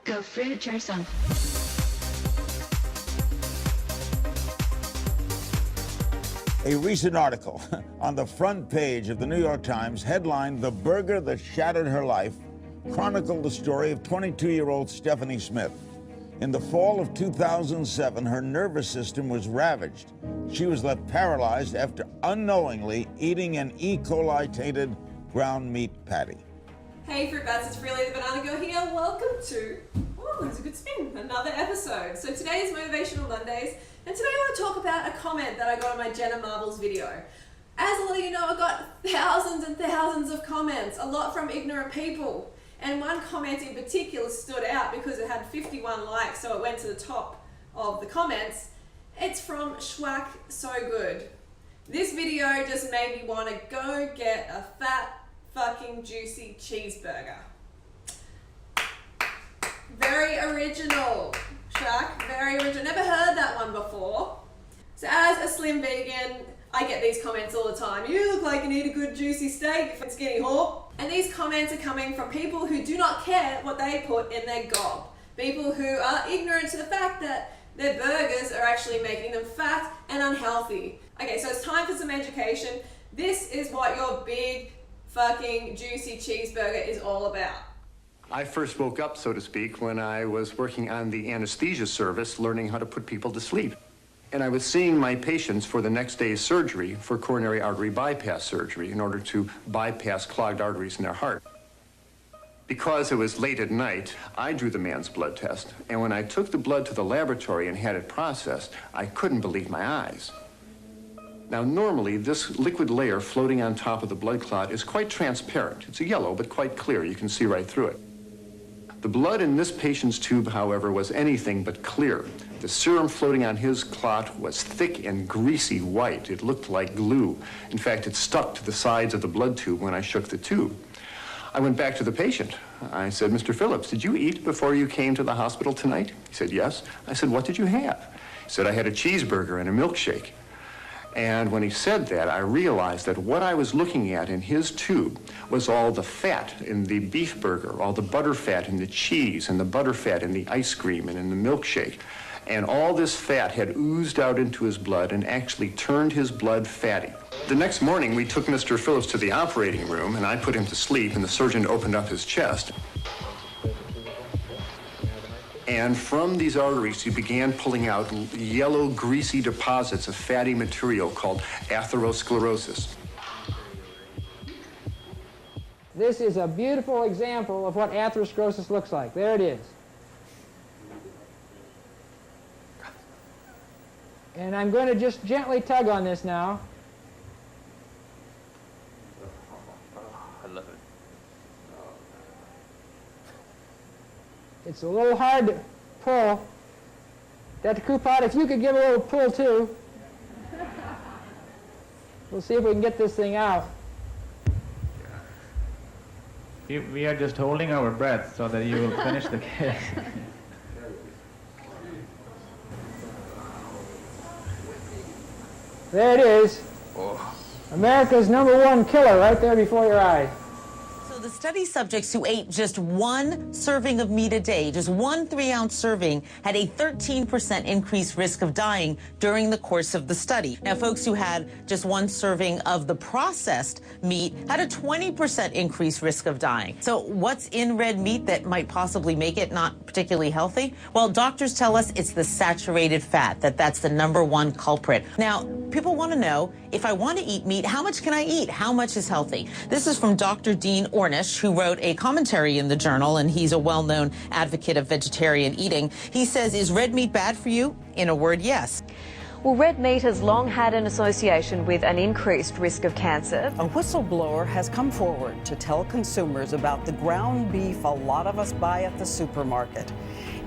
Go fruit yourself. A recent article on the front page of the New York Times headlined "The Burger That Shattered Her Life" chronicled the story of 22-year-old Stephanie Smith. In the fall of 2007, her nervous system was ravaged. She was left paralyzed after unknowingly eating an E. coli-tainted ground meat patty. Hey Fruit Bats, it's Freely the Banana Girl here. Welcome to, oh, that was a good spin, another episode. So today is Motivational Mondays, and today I want to talk about a comment that I got on my Jenna Marbles video. As a lot of you know, I got thousands and thousands of comments, a lot from ignorant people. And one comment in particular stood out because it had 51 likes, so it went to the top of the comments. It's from Schwack So Good. This video just made me want to go get a fat, fucking juicy cheeseburger. Very original, Schwack, very original. Never heard that one before. So as a slim vegan, I get these comments all the time. You look like you need a good juicy steak, you skinny whore. And these comments are coming from people who do not care what they put in their gob. People who are ignorant to the fact that their burgers are actually making them fat and unhealthy. Okay, so it's time for some education. This is what your big fucking juicy cheeseburger is all about. I first woke up, so to speak, when I was working on the anesthesia service, learning how to put people to sleep. And I was seeing my patients for the next day's surgery for coronary artery bypass surgery in order to bypass clogged arteries in their heart. Because it was late at night, I drew the man's blood test. And when I took the blood to the laboratory and had it processed, I couldn't believe my eyes. Now, normally, this liquid layer floating on top of the blood clot is quite transparent. It's a yellow, but quite clear. You can see right through it. The blood in this patient's tube, however, was anything but clear. The serum floating on his clot was thick and greasy white. It looked like glue. In fact, it stuck to the sides of the blood tube when I shook the tube. I went back to the patient. I said, "Mr. Phillips, did you eat before you came to the hospital tonight?" He said, "Yes." I said, "What did you have?" He said, "I had a cheeseburger and a milkshake." And when he said that, I realized that what I was looking at in his tube was all the fat in the beef burger, all the butter fat in the cheese, and the butter fat in the ice cream and in the milkshake. And all this fat had oozed out into his blood and actually turned his blood fatty. The next morning, we took Mr. Phillips to the operating room, and I put him to sleep, and the surgeon opened up his chest. And from these arteries, he began pulling out yellow, greasy deposits of fatty material called atherosclerosis. This is a beautiful example of what atherosclerosis looks like. There it is. And I'm going to just gently tug on this now. I love it. It's a little hard to pull. Dr. Coupot, if you could give a little pull too. We'll see if we can get this thing out. We are just holding our breath so that you will finish the case. There it is. Oh. America's #1 killer right there before your eyes. So the study subjects who ate just one serving of meat a day, just one 3-ounce serving, had a 13% increased risk of dying during the course of the study. Now, folks who had just one serving of the processed meat had a 20% increased risk of dying. So what's in red meat that might possibly make it not particularly healthy? Well, doctors tell us it's the saturated fat, that's the #1 culprit. Now, people want to know, if I want to eat meat, how much can I eat? How much is healthy? This is from Dr. Dean Ornish, who wrote a commentary in the journal, and he's a well-known advocate of vegetarian eating. He says, is red meat bad for you? In a word, yes. Well, red meat has long had an association with an increased risk of cancer. A whistleblower has come forward to tell consumers about the ground beef a lot of us buy at the supermarket.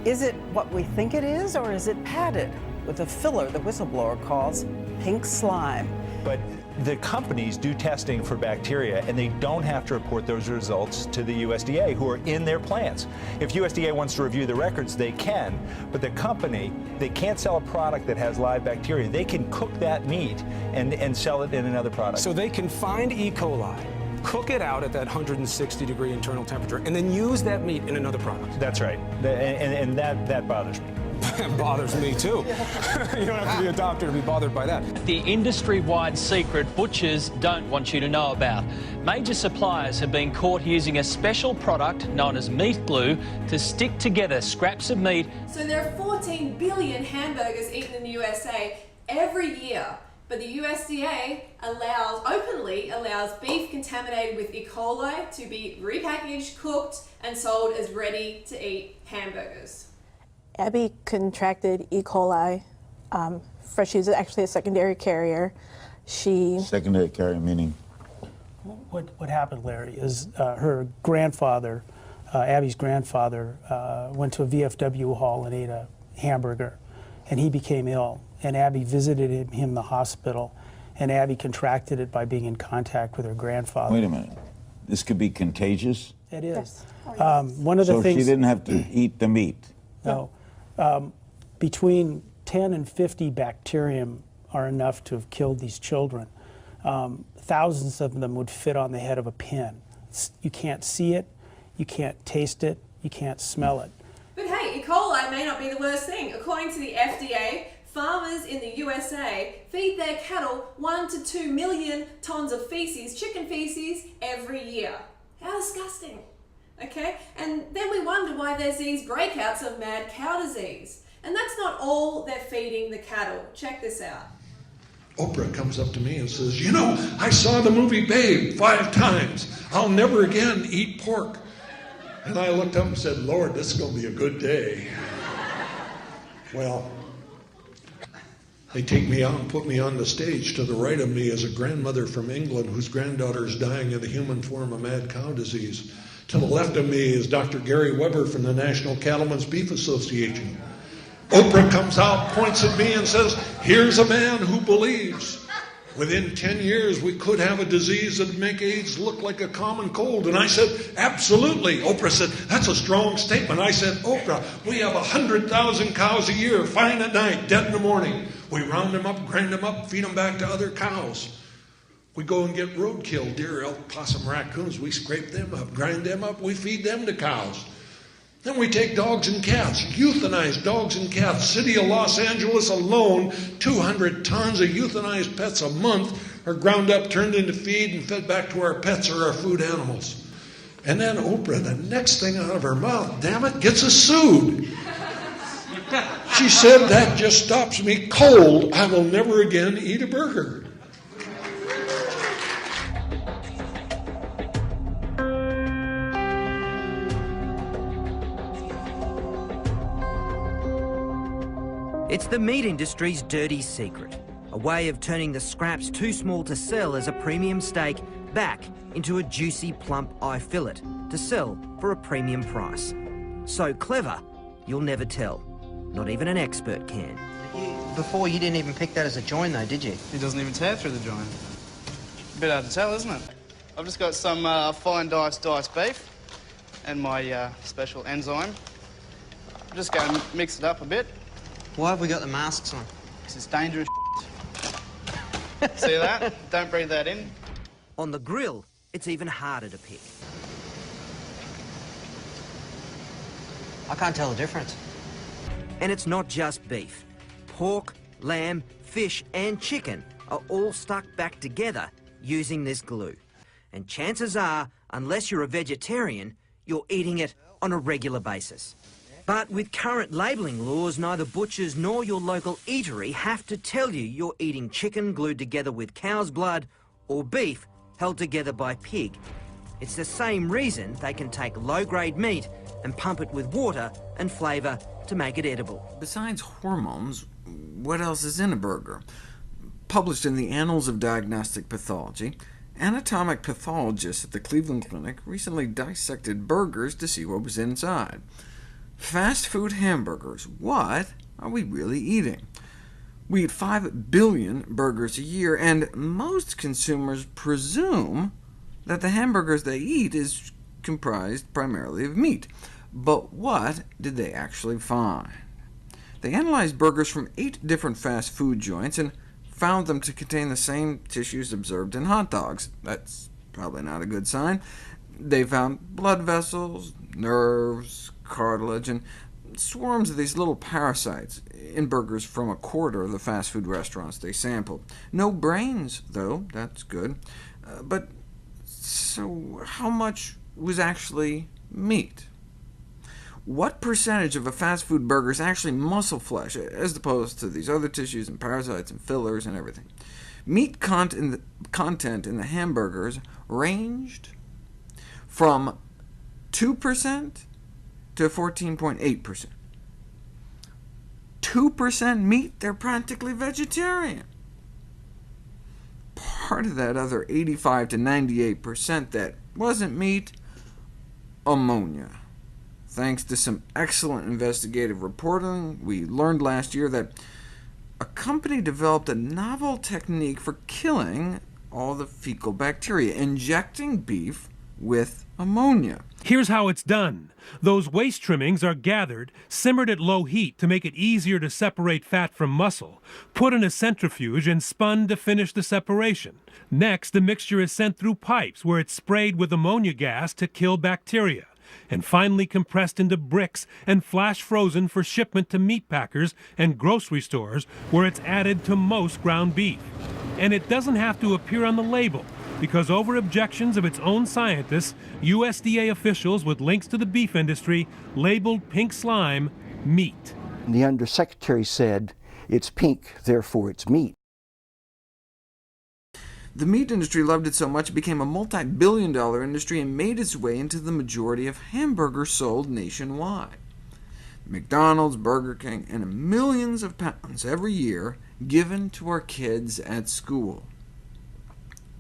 Is it what we think it is, or is it padded with a filler the whistleblower calls pink slime? But the companies do testing for bacteria, and they don't have to report those results to the USDA, who are in their plants. If USDA wants to review the records, they can, but the company, they can't sell a product that has live bacteria. They can cook that meat and sell it in another product. So they can find E. coli, cook it out at that 160-degree internal temperature, and then use that meat in another product. That's right. And that bothers me. It bothers me too. You don't have to be a doctor to be bothered by that. The industry-wide secret butchers don't want you to know about. Major suppliers have been caught using a special product known as meat glue to stick together scraps of meat. So there are 14 billion hamburgers eaten in the USA every year, but the USDA openly allows beef contaminated with E. coli to be repackaged, cooked, and sold as ready-to-eat hamburgers. Abby contracted E. coli. She's actually a secondary carrier. Secondary carrier meaning? What happened, Larry, is her grandfather, Abby's grandfather, went to a VFW hall and ate a hamburger, and he became ill. And Abby visited him in the hospital, and Abby contracted it by being in contact with her grandfather. Wait a minute. This could be contagious? It is. One of the so things. She didn't have to eat the meat? No. Between 10 and 50 bacterium are enough to have killed these children. Thousands of them would fit on the head of a pin. You can't see it, you can't taste it, you can't smell it. But hey, E. coli may not be the worst thing. According to the FDA, farmers in the USA feed their cattle 1 to 2 million tons of feces, chicken feces, every year. How disgusting. Okay? And then we wonder why there's these breakouts of mad cow disease. And that's not all they're feeding the cattle. Check this out. Oprah comes up to me and says, you know, I saw the movie Babe 5 times. I'll never again eat pork. And I looked up and said, Lord, this is going to be a good day. Well, they take me out and put me on the stage. To the right of me is a grandmother from England whose granddaughter is dying of the human form of mad cow disease. To the left of me is Dr. Gary Weber from the National Cattlemen's Beef Association. Oprah comes out, points at me and says, here's a man who believes. Within 10 years, we could have a disease that would make AIDS look like a common cold. And I said, absolutely. Oprah said, that's a strong statement. I said, Oprah, we have 100,000 cows a year, fine at night, dead in the morning. We round them up, grind them up, feed them back to other cows. We go and get roadkill, deer, elk, possum, raccoons. We scrape them up, grind them up, we feed them to cows. Then we take dogs and cats, euthanize dogs and cats. City of Los Angeles alone, 200 tons of euthanized pets a month are ground up, turned into feed, and fed back to our pets or our food animals. And then Oprah, the next thing out of her mouth, damn it, gets us sued. She said, that just stops me cold. I will never again eat a burger. It's the meat industry's dirty secret, a way of turning the scraps too small to sell as a premium steak back into a juicy, plump eye fillet to sell for a premium price. So clever, you'll never tell. Not even an expert can. Before, you didn't even pick that as a join, though, did you? It doesn't even tear through the joint. A bit hard to tell, isn't it? I've just got some fine diced beef and my special enzyme. I'm just going to mix it up a bit. Why have we got the masks on? This is dangerous. See that? Don't breathe that in. On the grill, it's even harder to pick. I can't tell the difference. And it's not just beef. Pork, lamb, fish and chicken are all stuck back together using this glue. And chances are, unless you're a vegetarian, you're eating it on a regular basis. But with current labelling laws, neither butchers nor your local eatery have to tell you you're eating chicken glued together with cow's blood or beef held together by pig. It's the same reason they can take low-grade meat and pump it with water and flavour to make it edible. Besides hormones, what else is in a burger? Published in the Annals of Diagnostic Pathology, anatomic pathologists at the Cleveland Clinic recently dissected burgers to see what was inside. Fast food hamburgers, what are we really eating? We eat 5 billion burgers a year, and most consumers presume that the hamburgers they eat is comprised primarily of meat. But what did they actually find? They analyzed burgers from 8 different fast food joints and found them to contain the same tissues observed in hot dogs. That's Probably not a good sign. They found blood vessels, nerves, cartilage, and swarms of these little parasites in burgers from a quarter of the fast food restaurants they sampled. No brains, though. That's good. But so how much was actually meat? What percentage of a fast food burger is actually muscle flesh, as opposed to these other tissues and parasites and fillers and everything? Meat content in the hamburgers ranged from 2% to 14.8%. 2% meat, they're practically vegetarian. Part of that other 85 to 98% that wasn't meat, ammonia. Thanks to some excellent investigative reporting, we learned last year that a company developed a novel technique for killing all the fecal bacteria, injecting beef with ammonia. Here's how it's done. Those waste trimmings are gathered, simmered at low heat to make it easier to separate fat from muscle, put in a centrifuge, and spun to finish the separation. Next, the mixture is sent through pipes, where it's sprayed with ammonia gas to kill bacteria, and finally compressed into bricks and flash frozen for shipment to meat packers and grocery stores, where it's added to most ground beef. And it doesn't have to appear on the label, because over objections of its own scientists, USDA officials with links to the beef industry labeled pink slime meat. The undersecretary said, "It's pink, therefore it's meat." The meat industry loved it so much it became a multi-billion-dollar industry and made its way into the majority of hamburgers sold nationwide. McDonald's, Burger King, and millions of pounds every year given to our kids at school.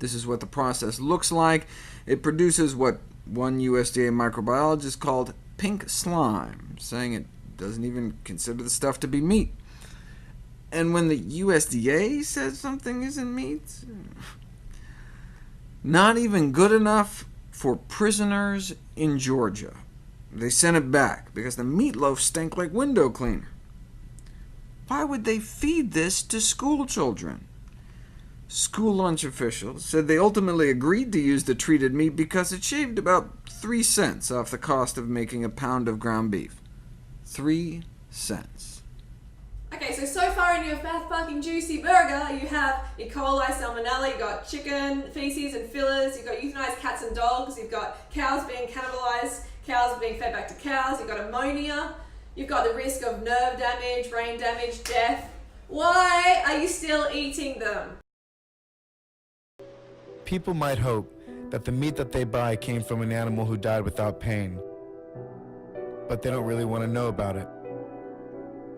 This is what the process looks like. It produces what one USDA microbiologist called pink slime, saying it doesn't even consider the stuff to be meat. And when the USDA says something isn't meat, not even good enough for prisoners in Georgia. They sent it back because the meatloaf stank like window cleaner. Why would they feed this to school children? School lunch officials said they ultimately agreed to use the treated meat because it shaved about 3 cents off the cost of making a pound of ground beef. 3 cents. Okay, so far in your fat fucking juicy burger, you have E. coli, salmonella, you've got chicken, feces and fillers, you've got euthanized cats and dogs, you've got cows being cannibalized, cows being fed back to cows, you've got ammonia, you've got the risk of nerve damage, brain damage, death. Why are you still eating them? People might hope that the meat that they buy came from an animal who died without pain, but they don't really want to know about it.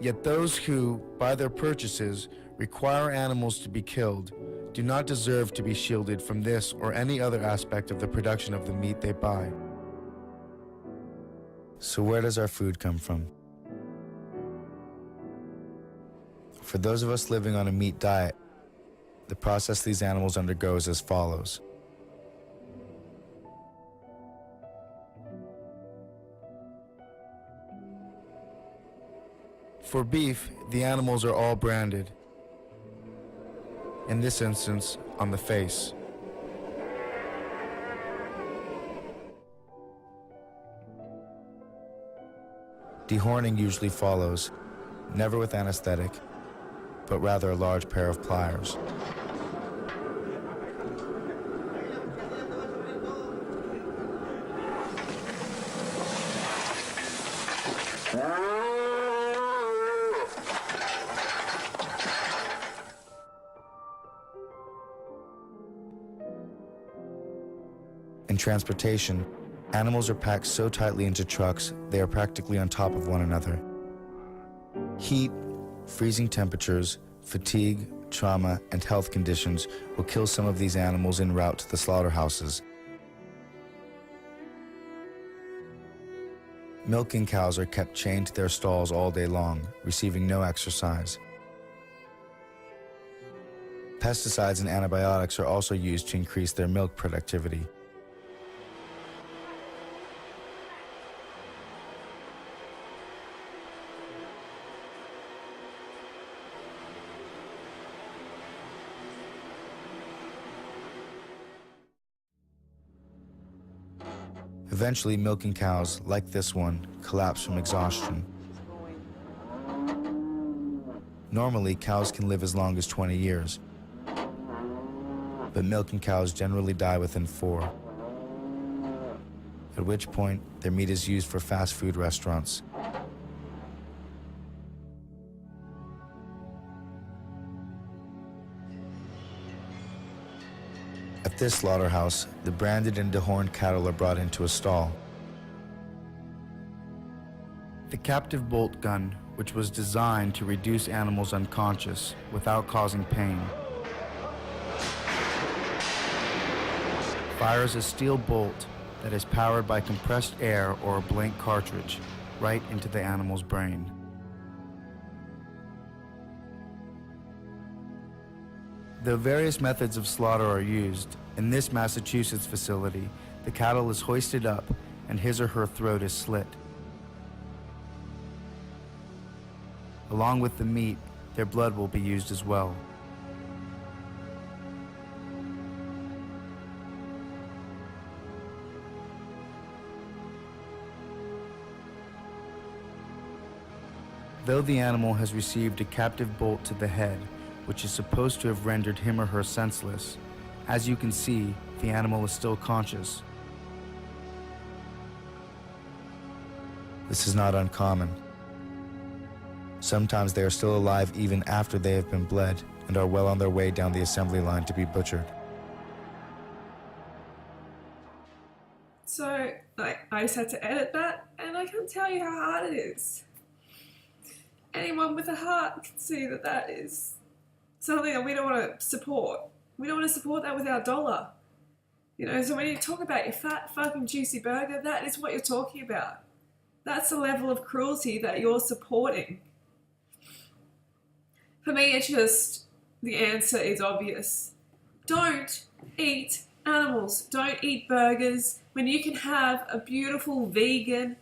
Yet those who, by their purchases, require animals to be killed do not deserve to be shielded from this or any other aspect of the production of the meat they buy. So where does our food come from? For those of us living on a meat diet, the process these animals undergo is as follows. For beef, the animals are all branded. In this instance, on the face. Dehorning usually follows, never with anesthetic, but rather a large pair of pliers. In transportation, animals are packed so tightly into trucks they are practically on top of one another. Heat, freezing temperatures, fatigue, trauma, and health conditions will kill some of these animals en route to the slaughterhouses. Milking cows are kept chained to their stalls all day long, receiving no exercise. Pesticides and antibiotics are also used to increase their milk productivity. Eventually, milking cows, like this one, collapse from exhaustion. Normally, cows can live as long as 20 years, but milking cows generally die within 4, at which point their meat is used for fast food restaurants. At this slaughterhouse, the branded and dehorned cattle are brought into a stall. The captive bolt gun, which was designed to reduce animals unconscious without causing pain, fires a steel bolt that is powered by compressed air or a blank cartridge right into the animal's brain. Though various methods of slaughter are used, in this Massachusetts facility, the cattle is hoisted up and his or her throat is slit. Along with the meat, their blood will be used as well. Though the animal has received a captive bolt to the head, which is supposed to have rendered him or her senseless, as you can see, the animal is still conscious. This is not uncommon. Sometimes they are still alive even after they have been bled and are well on their way down the assembly line to be butchered. So, I just had to edit that, and I can't tell you how hard it is. Anyone with a heart can see that that is something that we don't want to support. We don't want to support that with our dollar. You know, so when you talk about your fat fucking juicy burger, that is what you're talking about. That's the level of cruelty that you're supporting. For me, it's just, the answer is obvious. Don't eat animals. Don't eat burgers when you can have a beautiful vegan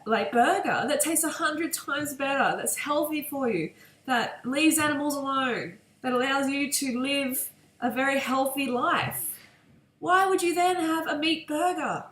burger that tastes 100 times better, that's healthy for you, that leaves animals alone, that allows you to live a very healthy life. Why would you then have a meat burger?